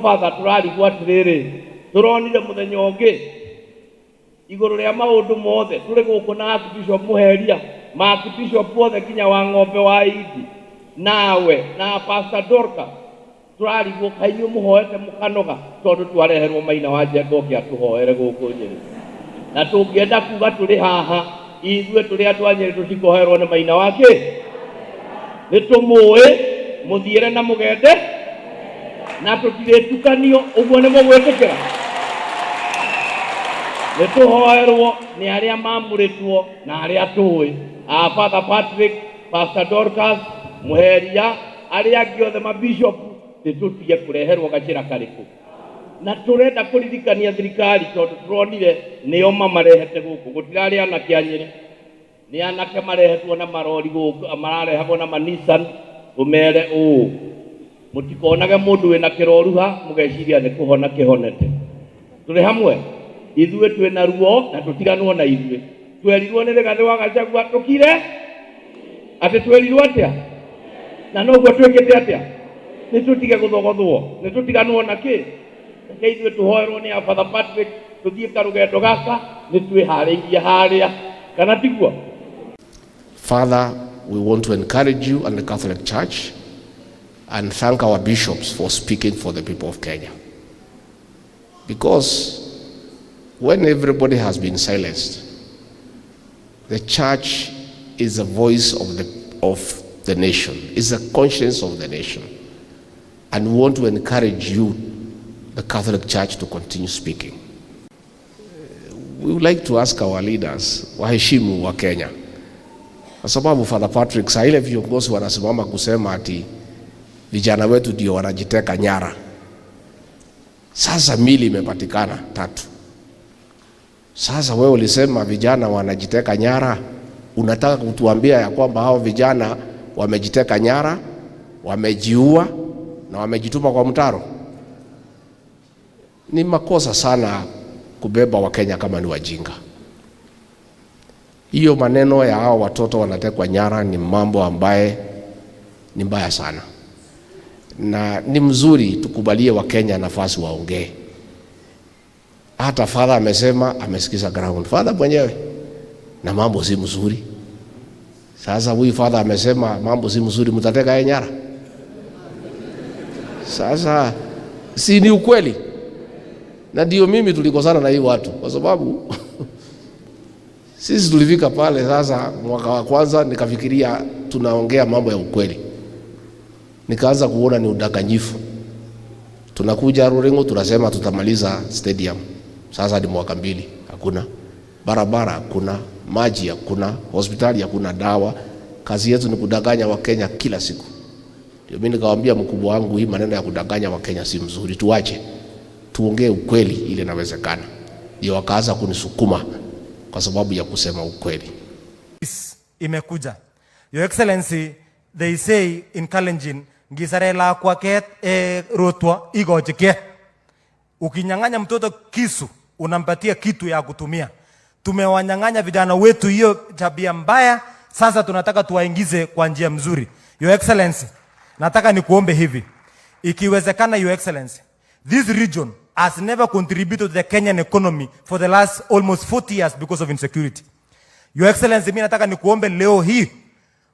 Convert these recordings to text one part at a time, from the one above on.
Father turari gwatiriri turonire muthenya ungi iguru ria maundu mothe turi guku na Archbishop Muheria Archbishop wothe kinya wa ng'ombe wa Idi nawe na Pastor Dorcas turari guka inyu muhoete mukanoga tondu twareherwo Maina wa Njenga oke atuhoere guku Nyeri na tungienda kuga turi haha ithue turi andu a Nyeri tutikoherwo ni Maina wake nitumui muthiire na mugende na tutitukanio uguo ni mugwetikira nituhoerwo ni aria mamuritwo na aria tuwi Father Patrick, Pastor Dorcas, Muheria aria angi othe mabishop nitutige kureherwo gachira kariku na turenda kuririkania thirikari tondu turonire nio mamarehete guku gutirari anake a Nyeri ni anake marehetwo na marori guku mararehagwo na Nissan umere mutikonage mundu wina kiroruha mugeciria ni kuhona kihonete turi hamwe ithue twina ruo na tutiganwo na ithue twerirwo ni Rigathi wa Gachagua tukire ati twerirwo atia na no gwo twekete atia ni tutige guthogothwo ni tutiganwo na ki ke ithue tuhoerwo ni Father Patrick tuthie karugendo gaka ni twihariirie haria kana tigwo. Father, we want to encourage you and the Catholic Church and thank our bishops for speaking for the people of Kenya. Because when everybody has been silenced, the church is the voice of the nation, is the conscience of the nation. And we want to encourage you, the Catholic Church, to continue speaking. We would like to ask our leaders, waheshimu wa Kenya. Kwa sababu Father Patrick, saa ile viongozi wanasimama kusema ati vijana wetu ndio wanajiteka nyara. Sasa mili imepatikana 3. Sasa wewe ulisema vijana wanajiteka nyara, unataka kutuambia ya kwamba hao vijana wamejiteka nyara, wamejiua na wamejitupa kwa mtaro? Ni makosa sana kubeba wa Kenya kama ni wajinga. Hiyo maneno ya hao watoto wanatekwa nyara ni mambo ambaye ni mbaya sana. Na ni mzuri tukubalie wa Kenya nafasi waongee. Hata Father amesema amesikiza ground. Father mwenyewe na mambo si mzuri. Sasa huyu Father amesema mambo si mzuri, mtateka nyara. Sasa si ni ukweli? Na ndio mimi tulikosana na hii watu kwa sababu sisi tulifika pale sasa mwaka wa kwanza nikafikiria tunaongea mambo ya ukweli. Nikaanza kuona ni udanganyifu. Tunakuja Ruringo tunasema tutamaliza stadium. Sasa ni mwaka 2 hakuna. Barabara hakuna, maji hakuna, hospitali hakuna, dawa. Kazi yetu ni kudanganya wa Kenya kila siku. Ndio mimi nikawaambia mkubwa wangu, hii maneno ya kudanganya wa Kenya si mzuri, tuache. Tuongee ukweli ile inawezekana. Ndio wakaanza kunisukuma kwa sababu ya kusema ukweli. Imekuja. Your Excellency, they say in Kalenjin, ngisarela kwa ket rotwa igojike. Ukinyang'anya mtoto kisu, unampatia kitu ya kutumia. Tumewanyang'anya vijana wetu hiyo tabia mbaya, sasa tunataka tuwaingize kwa njia mzuri. Your Excellency, nataka nikuombe hivi. Ikiwezekana, Your Excellency, this region has never contributed to the Kenyan economy for the last almost 40 years because of insecurity. Your Excellency, mimi nataka nikuombe leo hii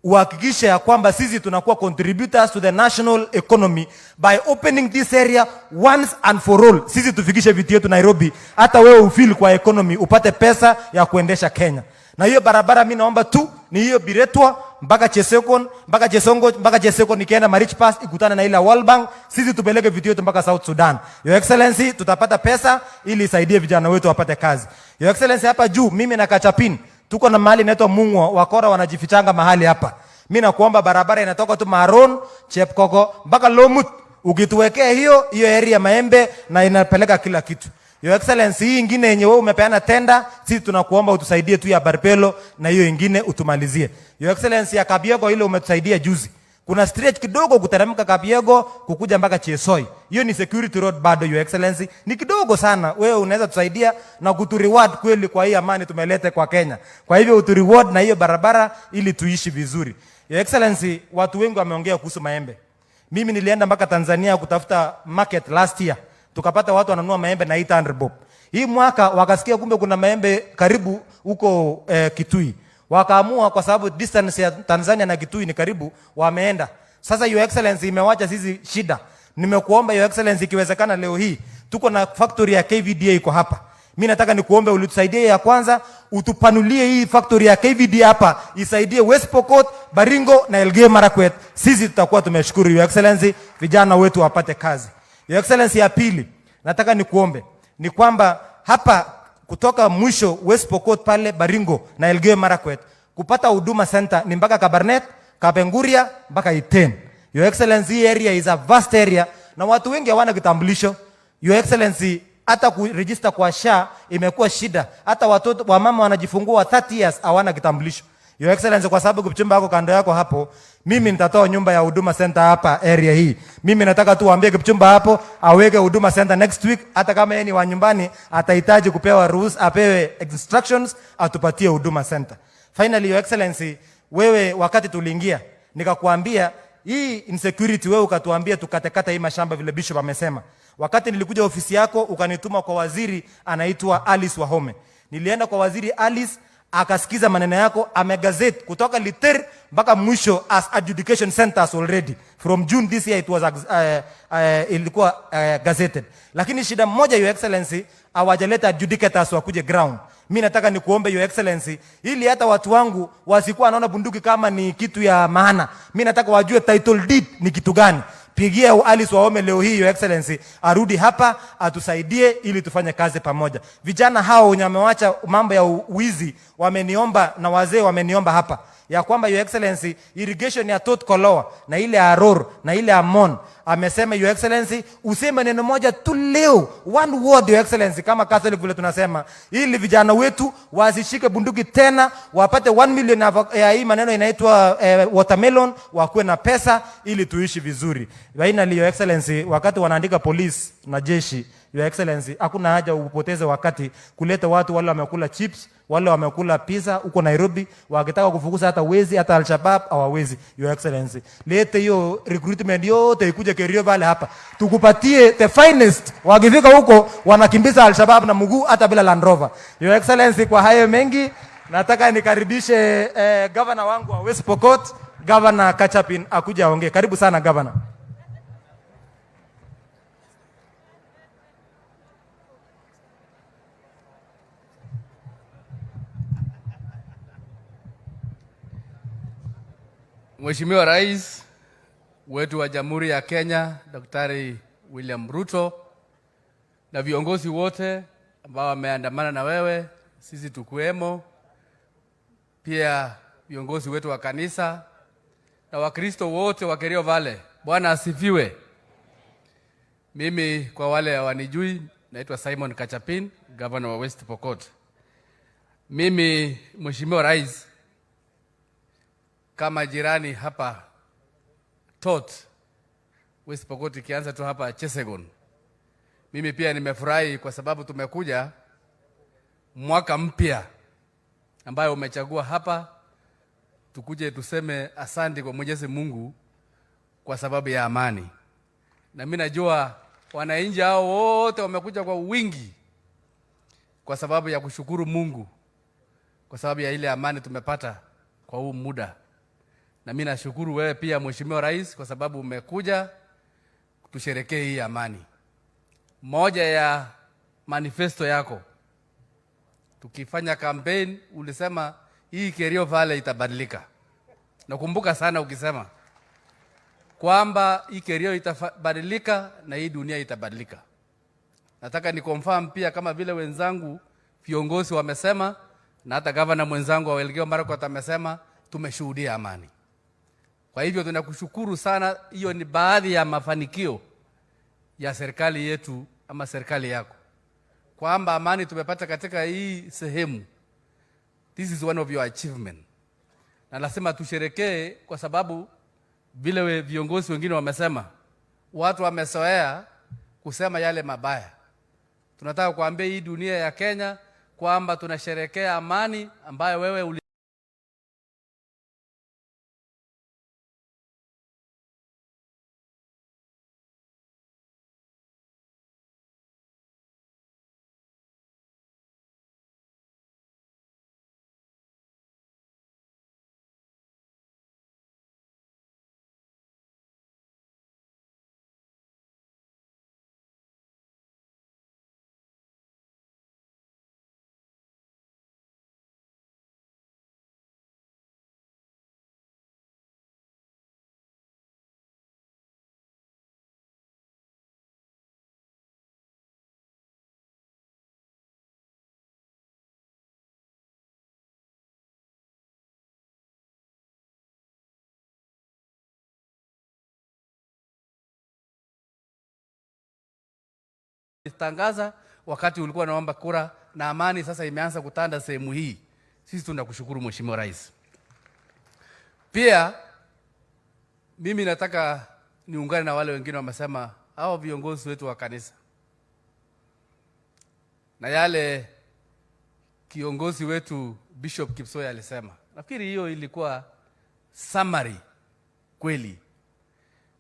uhakikishe ya kwamba sisi tunakuwa contributors to the national economy by opening this area once and for all. Sisi tufikishe vitu yetu Nairobi, hata wewe ufeel kwa economy, upate pesa ya kuendesha Kenya. Na hiyo barabara mimi naomba tu ni hiyo Biretwa mpaka Chesekon, mpaka Chesongo, mpaka Chesekon nikienda Marich Pass ikutane na ile World Bank, sisi tupeleke vitu yetu mpaka South Sudan. Your Excellency, tutapata pesa ili isaidie vijana wetu wapate kazi. Your Excellency, hapa juu mimi na Kachapin tuko na mahali inaitwa Mungwa, wakora wanajifichanga mahali hapa. Mimi nakuomba barabara inatoka tu Maron, Chepkoko mpaka Lomut. Ukituwekea hiyo area Maembe na inapeleka kila kitu. Your Excellency, hii ingine yenye wewe umepeana tenda, sisi tunakuomba utusaidie tu ya Barpelo na hiyo ingine utumalizie. Your Excellency, ya Kabiego ile umetusaidia juzi. Kuna stretch kidogo kuteremka Kabiego kukuja mpaka Chesoi. Hiyo ni security road bado, Your Excellency. Ni kidogo sana. Wewe unaweza tusaidia na kutureward kweli kwa hii amani tumeleta kwa Kenya. Kwa hivyo utureward na hiyo barabara ili tuishi vizuri. Your Excellency, watu wengi wameongea kuhusu Maembe. Mimi nilienda mpaka Tanzania kutafuta market last year. Tukapata watu wananunua maembe na 800 bob. Hii mwaka wakasikia kumbe kuna maembe karibu huko Kitui. Wakaamua kwa sababu distance ya Tanzania na Kitui ni karibu, wameenda. Sasa Your Excellency imewacha sisi shida. Nimekuomba Your Excellency ikiwezekana leo hii tuko na factory ya KVDA iko hapa. Mimi nataka nikuombe utusaidie ya kwanza, utupanulie hii factory ya KVDA hapa, isaidie West Pokot, Baringo na Elgeyo Marakwet. Sisi tutakuwa tumeshukuru Your Excellency, vijana wetu wapate kazi. Your Excellency, ya pili nataka nikuombe ni kwamba hapa kutoka mwisho West Pokot pale Baringo na Elgeyo Marakwet kupata huduma center ni mpaka Kabarnet, Kapenguria mpaka Iten. Your Excellency, area is a vast area na watu wengi hawana kitambulisho. Your Excellency, hata kuregister kwa SHA imekuwa shida. Hata watoto wa mama wanajifungua 30 years hawana kitambulisho. Your Excellency, kwa sababu Kipchumba yako kando yako hapo, mimi nitatoa nyumba ya huduma center hapa area hii. Mimi nataka tu waambie Kipchumba hapo aweke huduma center next week, hata kama yeye ni wa nyumbani atahitaji kupewa rules, apewe instructions, atupatie huduma center. Finally, Your Excellency, wewe wakati tuliingia nikakuambia hii insecurity, wewe ukatuambia tukatekata hii mashamba vile Bishop amesema. Wakati nilikuja ofisi yako ukanituma kwa waziri anaitwa Alice Wahome. Nilienda kwa waziri Alice, akasikiza maneno yako, amegazette kutoka Liter mpaka mwisho as adjudication centers already. From June this year it was ilikuwa gazetted. Lakini shida moja Your Excellency, hawajaleta adjudicators wakuje ground. Mimi nataka nikuombe Your Excellency, ili hata watu wangu wasikuwa wanaona bunduki kama ni kitu ya maana. Mimi nataka wajue title deed ni kitu gani. Pigia Alice Wahome leo hii Your Excellency arudi hapa atusaidie ili tufanye kazi pamoja. Vijana hao wenye wamewacha mambo ya uwizi wameniomba na wazee wameniomba hapa ya kwamba Your Excellency, irrigation ya Tot Koloa na ile Aror na ile Amon, amesema Your Excellency useme neno moja tu leo, one word Your Excellency, kama Catholic vile tunasema, ili vijana wetu wasishike bunduki tena, wapate 1 million ya hii maneno inaitwa watermelon, wakuwe na pesa ili tuishi vizuri. Finally, Your Excellency, wakati wanaandika polisi na jeshi, Your Excellency, hakuna haja upoteze wakati kuleta watu wale wamekula chips, wale wamekula pizza huko Nairobi, wakitaka kufukuza hata wezi, hata Al-Shabaab hawawezi. Your Excellency, lete hiyo recruitment yote ikuje Kerio Valley hapa, tukupatie the finest. Wakifika huko wanakimbiza Al-Shabaab na mguu hata bila Land Rover. Your Excellency, kwa hayo mengi nataka nikaribishe governor wangu wa West Pokot, Governor Kachapin, akuja aongee. Karibu sana governor. Mheshimiwa Rais wetu wa Jamhuri ya Kenya, Daktari William Ruto, na viongozi wote ambao wameandamana na wewe, sisi tukuemo, pia viongozi wetu wa kanisa na Wakristo wote wa Kerio Valley, Bwana asifiwe. Mimi kwa wale hawanijui, naitwa Simon Kachapin, Governor wa West Pokot. Mimi Mheshimiwa Rais, kama jirani hapa Tot, West Pokot ikianza tu hapa Chesegon, mimi pia nimefurahi kwa sababu tumekuja mwaka mpya ambayo umechagua hapa, tukuje tuseme asante kwa Mwenyezi Mungu kwa sababu ya amani. Na mimi najua wananchi hao wote wamekuja kwa wingi kwa sababu ya kushukuru Mungu kwa sababu ya ile amani tumepata kwa huu muda. Na mimi nashukuru wewe pia Mheshimiwa Rais kwa sababu umekuja tusherekee hii amani. Moja ya manifesto yako tukifanya campaign ulisema hii Kerio Valley itabadilika. Nakumbuka sana ukisema kwamba hii Kerio itabadilika na hii dunia itabadilika. Nataka ni confirm pia kama vile wenzangu viongozi wamesema na hata governor mwenzangu wa Elgeyo Marakwet amesema, tumeshuhudia amani. Kwa hivyo tunakushukuru sana. Hiyo ni baadhi ya mafanikio ya serikali yetu ama serikali yako, kwamba amani tumepata katika hii sehemu. This is one of your achievement. Na lazima tusherekee kwa sababu vile viongozi wengine wamesema, watu wamezoea kusema yale mabaya. Tunataka kuambia hii dunia ya Kenya kwamba tunasherekea amani ambayo wewe tangaza wakati ulikuwa naomba kura, na amani sasa imeanza kutanda sehemu hii. Sisi tunakushukuru Mheshimiwa Rais. Pia mimi nataka niungane na wale wengine wamesema hao viongozi wetu wa kanisa na yale kiongozi wetu Bishop Kipsoi alisema. Nafikiri hiyo ilikuwa summary kweli,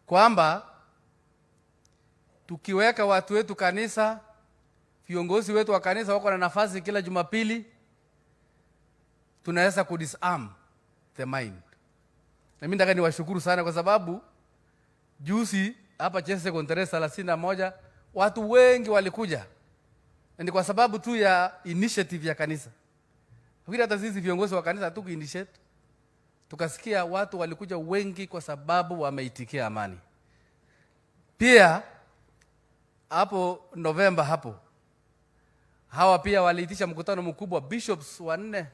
kwamba tukiweka watu wetu kanisa, viongozi wetu wa kanisa wako na nafasi kila Jumapili, tunaweza kudisarm the mind. Na mimi nataka niwashukuru sana kwa sababu juzi hapa Chesekon tarehe 31 watu wengi walikuja. Na ni kwa sababu tu ya initiative ya kanisa. Nafikiri hata sisi viongozi wa kanisa hatuku-initiate. Tukasikia watu walikuja wengi kwa sababu wameitikia amani. Pia hapo Novemba hapo, hawa pia waliitisha mkutano mkubwa, bishops 4